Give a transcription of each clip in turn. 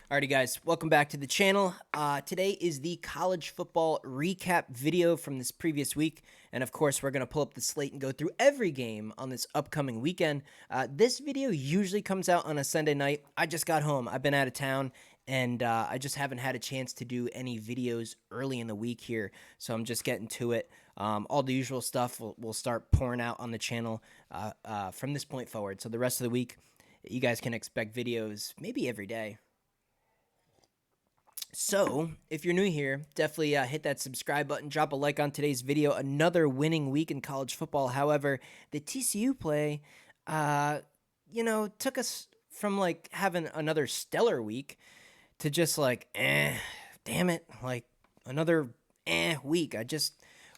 Alrighty guys, welcome back to the channel. Today is the college football recap video from this previous week. And of course, we're going to pull up the slate and go through every game on this upcoming weekend. This video usually comes out on a Sunday night. I just got home. I've been out of town and I just haven't had a chance to do any videos early in the week here. So I'm just getting to it. All the usual stuff will start pouring out on the channel from this point forward. So the rest of the week, you guys can expect videos maybe every day. So, if you're new here, definitely hit that subscribe button, drop a like on today's video. Another winning week in college football. However, the TCU play, took us from like having another stellar week to just like, damn it, like another week.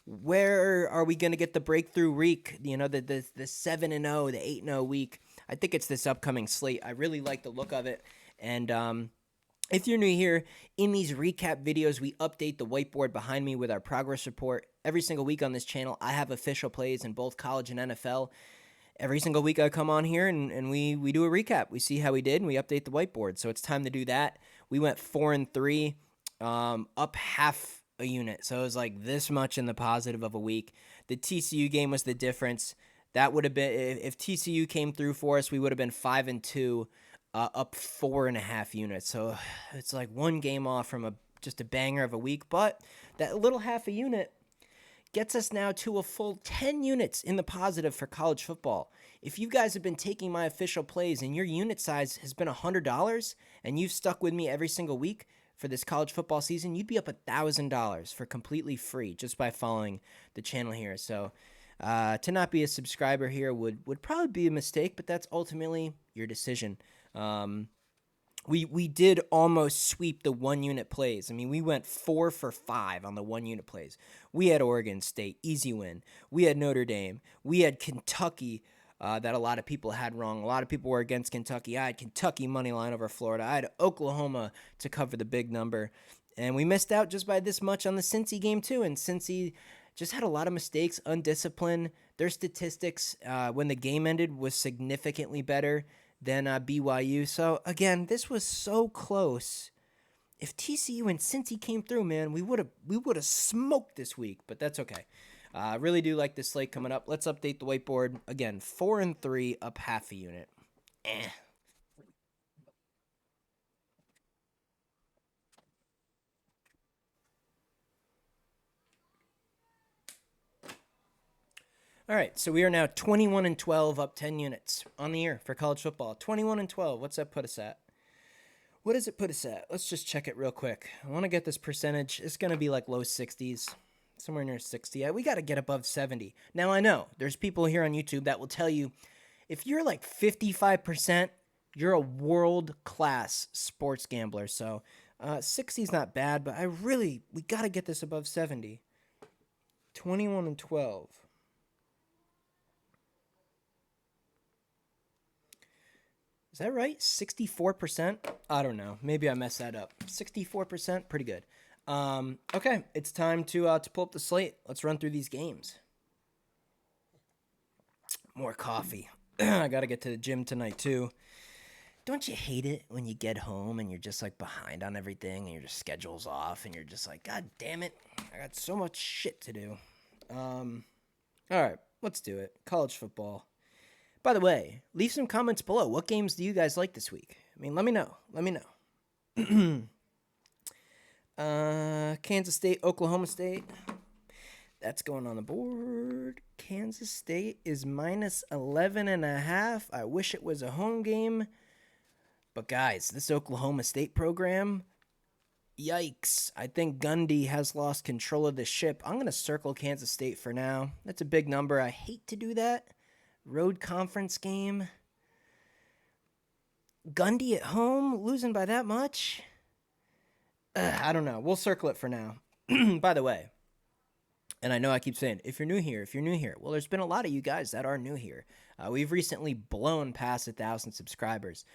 Where are we going to get the breakthrough week? The 7-0, the 8-0 week. I think it's this upcoming slate. I really like the look of it. And, if you're new here, in these recap videos, we update the whiteboard behind me with our progress report. Every single week on this channel, I have official plays in both college and NFL. Every single week I come on here and we do a recap. We see how we did and we update the whiteboard. So it's time to do that. We went 4-3, up half a unit. So it was like this much in the positive of a week. The TCU game was the difference. That would have been, if TCU came through for us, we would have been 5-2. Up 4.5 units. So it's like one game off from just a banger of a week. But that little half a unit gets us now to a full 10 units in the positive for college football. If you guys have been taking my official plays and your unit size has been $100 and you've stuck with me every single week for this college football season, you'd be up $1,000 for completely free just by following the channel here. So to not be a subscriber here would probably be a mistake, but that's ultimately your decision. We did almost sweep the 1 unit plays. I mean, we went 4 for 5 on the 1 unit plays. We had Oregon State, easy win. We had Notre Dame. We had Kentucky, that a lot of people had wrong. A lot of people were against Kentucky. I had Kentucky money line over Florida. I had Oklahoma to cover the big number. And we missed out just by this much on the Cincy game too. And Cincy just had a lot of mistakes, undisciplined. Their statistics when the game ended was significantly better than BYU. So again, this was so close. If TCU and Cincy came through, man, we would have smoked this week. But that's okay. I really do like this slate coming up. Let's update the whiteboard again. 4-3, up half a unit. All right, so we are now 21-12, up 10 units on the year for college football. 21-12. What's that put us at? What does it put us at? Let's just check it real quick. I want to get this percentage. It's going to be like low 60s, somewhere near 60. We got to get above 70. Now, I know there's people here on YouTube that will tell you if you're like 55%, you're a world-class sports gambler. So 60 is not bad, but we got to get this above 70. 21-12. Is that right? 64%? I don't know. Maybe I messed that up. 64%? Pretty good. Okay, it's time to pull up the slate. Let's run through these games. More coffee. I got to get to the gym tonight, too. Don't you hate it when you get home and you're just like behind on everything and your schedule's off and you're just like, God damn it, I got so much shit to do. All right, let's do it. College football. By the way, leave some comments below. What games do you guys like this week? I mean, let me know. Kansas State, Oklahoma State. That's going on the board. Kansas State is minus 11.5. I wish it was a home game. But guys, this Oklahoma State program, yikes. I think Gundy has lost control of the ship. I'm going to circle Kansas State for now. That's a big number. I hate to do that. Road conference game. Gundy at home, losing by that much? I don't know. We'll circle it for now. By the way, and I know I keep saying, if you're new here. Well, there's been a lot of you guys that are new here. We've recently blown past 1,000 subscribers.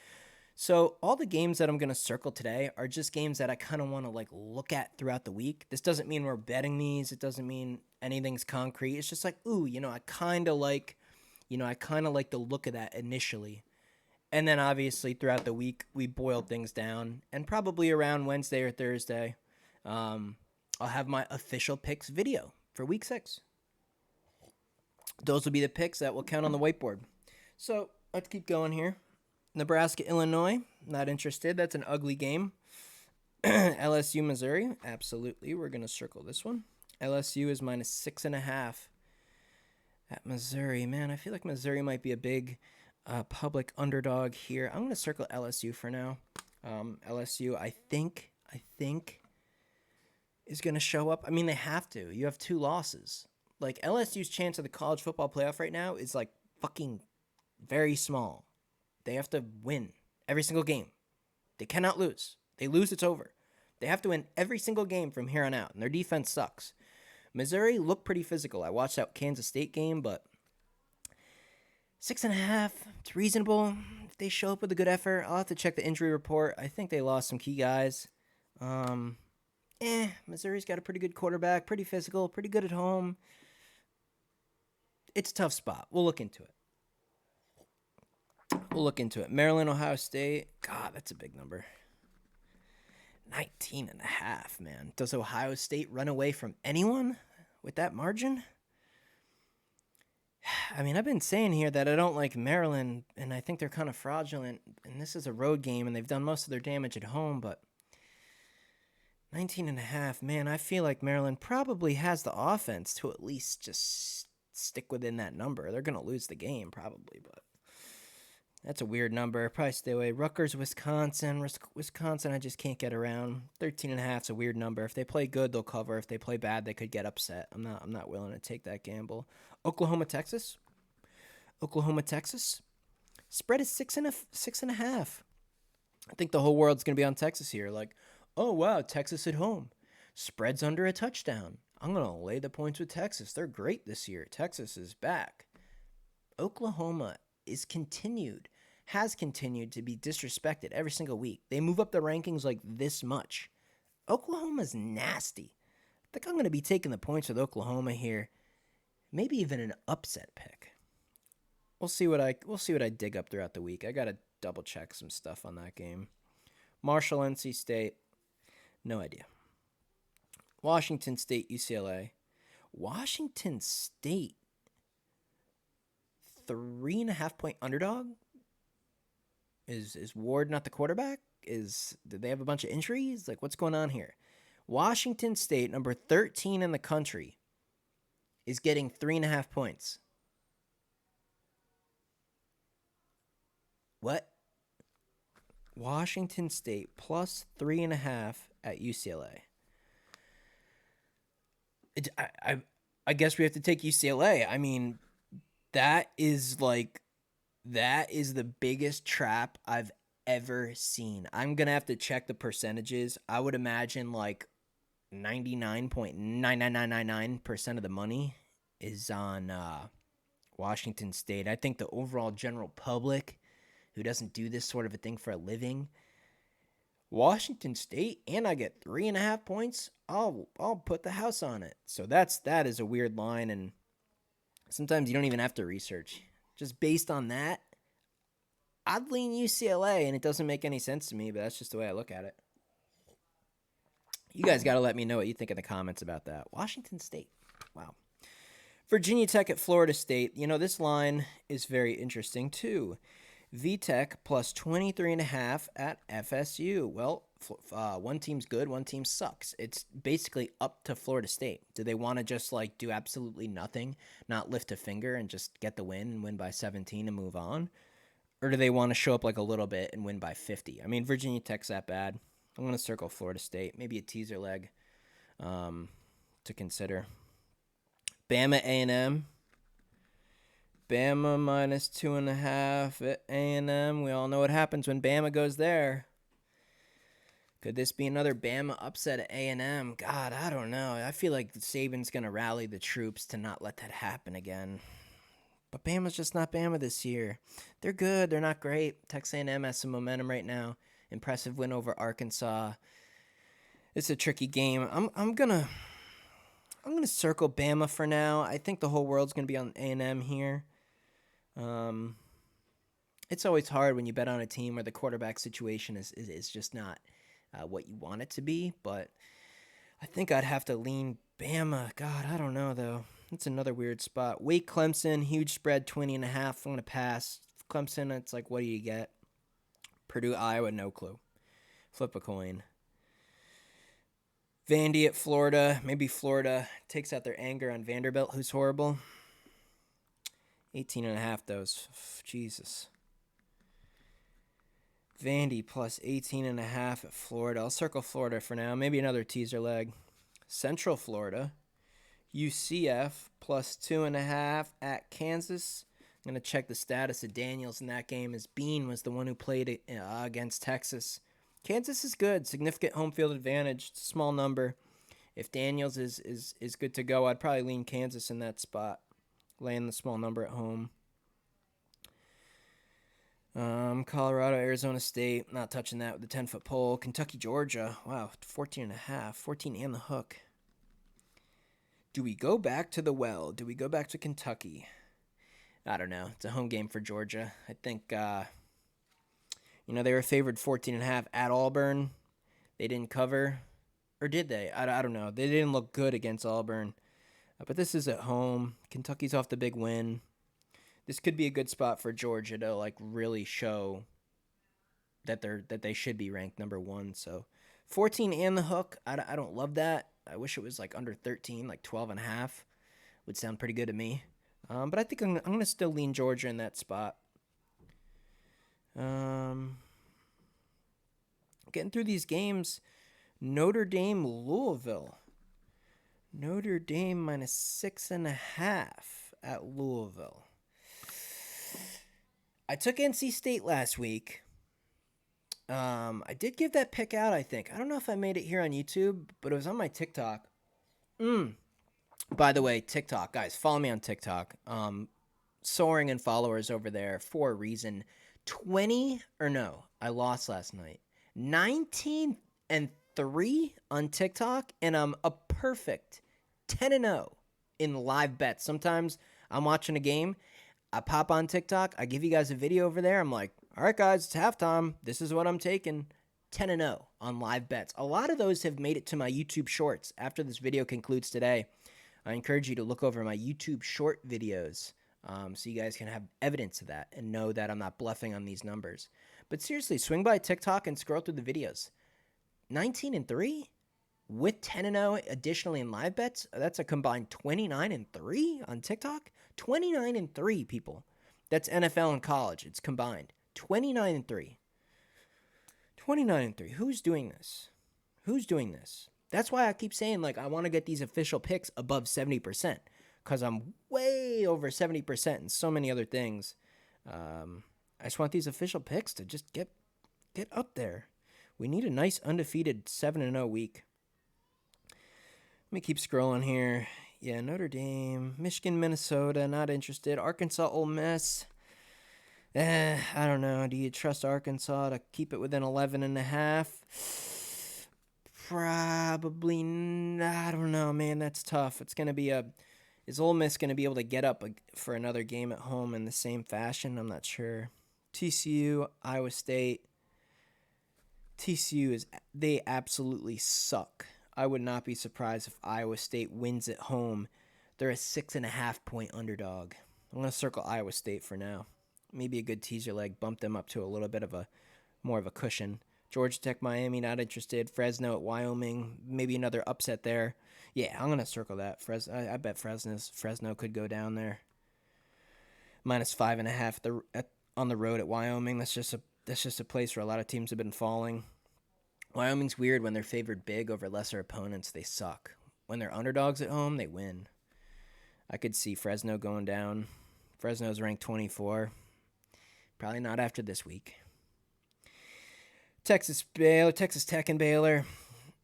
So all the games that I'm going to circle today are just games that I kind of want to like look at throughout the week. This doesn't mean we're betting these. It doesn't mean anything's concrete. It's just like, ooh, I kind of like the look of that initially. And then obviously throughout the week, we boiled things down. And probably around Wednesday or Thursday, um, I'll have my official picks video for week 6. Those will be the picks that will count on the whiteboard. So let's keep going here. Nebraska, Illinois, not interested. That's an ugly game. LSU, Missouri, absolutely. We're going to circle this one. LSU is minus 6.5 at Missouri. Man, I feel like Missouri might be a big public underdog here. I'm going to circle LSU for now. LSU, I think is going to show up. I mean, they have to. You have 2 losses. Like, LSU's chance of the college football playoff right now is, like, fucking very small. They have to win every single game. They cannot lose. They lose, it's over. They have to win every single game from here on out, and their defense sucks. Missouri looked pretty physical. I watched that Kansas State game, but 6.5, it's reasonable. If they show up with a good effort, I'll have to check the injury report. I think they lost some key guys. Missouri's got a pretty good quarterback, pretty physical, pretty good at home. It's a tough spot. We'll look into it. Maryland, Ohio State. God, that's a big number. 19.5, man. Does Ohio State run away from anyone with that margin? I mean, I've been saying here that I don't like Maryland, and I think they're kind of fraudulent, and this is a road game, and they've done most of their damage at home, but 19.5, man, I feel like Maryland probably has the offense to at least just stick within that number. They're going to lose the game probably, but that's a weird number. Probably stay away. Rutgers, Wisconsin. Wisconsin, I just can't get around. 13.5 is a weird number. If they play good, they'll cover. If they play bad, they could get upset. I'm not willing to take that gamble. Oklahoma, Texas. Spread is 6.5. I think the whole world's gonna be on Texas here. Like, oh wow, Texas at home. Spread's under a touchdown. I'm gonna lay the points with Texas. They're great this year. Texas is back. Oklahoma has continued to be disrespected every single week. They move up the rankings like this much. Oklahoma's nasty. I think I'm going to be taking the points with Oklahoma here. Maybe even an upset pick. We'll see what I dig up throughout the week. I got to double check some stuff on that game. Marshall, NC State. No idea. Washington State, UCLA. Washington State. 3.5 point underdog? Is Ward not the quarterback? Did they have a bunch of injuries? Like, what's going on here? Washington State, number 13 in the country, is getting 3.5 points. What? Washington State plus 3.5 at UCLA. I guess we have to take UCLA. I mean, that is the biggest trap I've ever seen. I'm going to have to check the percentages. I would imagine like 99.99999% of the money is on Washington State. I think the overall general public who doesn't do this sort of a thing for a living, Washington State, and I get 3.5 points, I'll put the house on it. So that is a weird line, and sometimes you don't even have to research. Just based on that, I'd lean UCLA, and it doesn't make any sense to me, but that's just the way I look at it. You guys got to let me know what you think in the comments about that. Washington State. Wow. Virginia Tech at Florida State. You know, this line is very interesting, too. VTech plus 23.5 at FSU. Well, one team's good, one team sucks. It's basically up to Florida State. Do they want to just like do absolutely nothing, not lift a finger and just get the win and win by 17 and move on? Or do they want to show up like a little bit and win by 50? I mean, Virginia Tech's that bad. I'm going to circle Florida State. Maybe a teaser leg to consider. Bama A&M. Bama minus 2.5 at A&M. We all know what happens when Bama goes there. Could this be another Bama upset at A&M? God, I don't know. I feel like Saban's going to rally the troops to not let that happen again. But Bama's just not Bama this year. They're good. They're not great. Texas A&M has some momentum right now. Impressive win over Arkansas. It's a tricky game. I'm gonna circle Bama for now. I think the whole world's gonna be on A&M here. It's always hard when you bet on a team where the quarterback situation is just not what you want it to be. But I think I'd have to lean Bama. God, I don't know, though. It's another weird spot. Wake Clemson, huge spread, 20.5. I'm going to pass. Clemson, it's like, what do you get? Purdue, Iowa, no clue. Flip a coin. Vandy at Florida. Maybe Florida takes out their anger on Vanderbilt, who's horrible. 18.5, those. Jesus. Vandy plus 18.5 at Florida. I'll circle Florida for now. Maybe another teaser leg. Central Florida. UCF plus 2.5 at Kansas. I'm going to check the status of Daniels in that game, as Bean was the one who played against Texas. Kansas is good. Significant home field advantage. It's a small number. If Daniels is good to go, I'd probably lean Kansas in that spot. Laying the small number at home. Colorado, Arizona State. Not touching that with the 10-foot pole. Kentucky, Georgia. Wow, 14.5. 14 and the hook. Do we go back to the well? Do we go back to Kentucky? I don't know. It's a home game for Georgia. I think, they were favored 14.5 at Auburn. They didn't cover. Or did they? I don't know. They didn't look good against Auburn. But this is at home. Kentucky's off the big win. This could be a good spot for Georgia to, like, really show that they should be ranked number 1. So 14 and the hook. I don't love that. I wish it was like under 13, like 12.5 would sound pretty good to me. But I think I'm going to still lean Georgia in that spot. Getting through these games, Notre Dame, Louisville. Notre Dame minus 6.5 at Louisville. I took NC State last week. I did give that pick out, I think. I don't know if I made it here on YouTube, but it was on my TikTok. By the way, TikTok, guys, follow me on TikTok. Soaring in followers over there for a reason. I lost last night. 19-3 on TikTok, and I'm a perfect 10-0 in live bets. Sometimes I'm watching a game, I pop on TikTok, I give you guys a video over there, I'm like, all right, guys, it's halftime. This is what I'm taking. 10-0 on live bets. A lot of those have made it to my YouTube shorts after this video concludes today. I encourage you to look over my YouTube short videos so you guys can have evidence of that and know that I'm not bluffing on these numbers. But seriously, swing by TikTok and scroll through the videos. 19-3 with 10-0 additionally in live bets. That's a combined 29-3 on TikTok. 29-3, people. That's NFL and college. It's combined. 29-3. 29-3. Who's doing this? Who's doing this? That's why I keep saying, like, I want to get these official picks above 70%, because I'm way over 70% in so many other things. I just want these official picks to just get up there. We need a nice undefeated 7-0 week. Let me keep scrolling here. Yeah, Notre Dame, Michigan, Minnesota, not interested. Arkansas, Ole Miss. I don't know. Do you trust Arkansas to keep it within 11.5? Probably not. I don't know, man. That's tough. It's going to be is Ole Miss going to be able to get up for another game at home in the same fashion? I'm not sure. TCU, Iowa State. TCU they absolutely suck. I would not be surprised if Iowa State wins at home. They're a 6.5 point underdog. I'm going to circle Iowa State for now. Maybe a good teaser leg, bump them up to a little bit of more of a cushion. Georgia Tech, Miami, not interested. Fresno at Wyoming, maybe another upset there. Yeah, I'm gonna circle that. I bet Fresno could go down there. Minus 5.5 on the road at Wyoming. That's just a place where a lot of teams have been falling. Wyoming's weird when they're favored big over lesser opponents. They suck. When they're underdogs at home, they win. I could see Fresno going down. Fresno's ranked 24. Probably not after this week. Texas Tech and Baylor,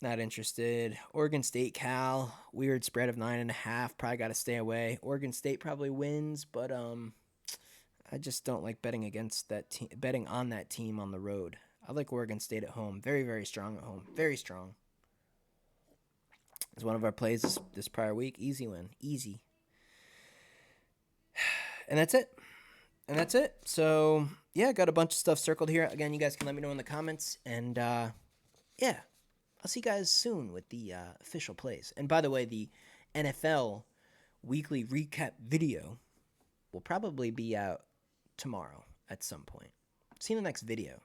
not interested. Oregon State, Cal, weird spread of 9.5. Probably got to stay away. Oregon State probably wins, but I just don't like betting against that team. Betting on that team on the road. I like Oregon State at home. Very, very strong at home. Very strong. It's one of our plays this prior week. Easy win. Easy. And that's it. So yeah, got a bunch of stuff circled here. Again, you guys can let me know in the comments. And yeah, I'll see you guys soon with the official plays. And by the way, the NFL weekly recap video will probably be out tomorrow at some point. See you in the next video.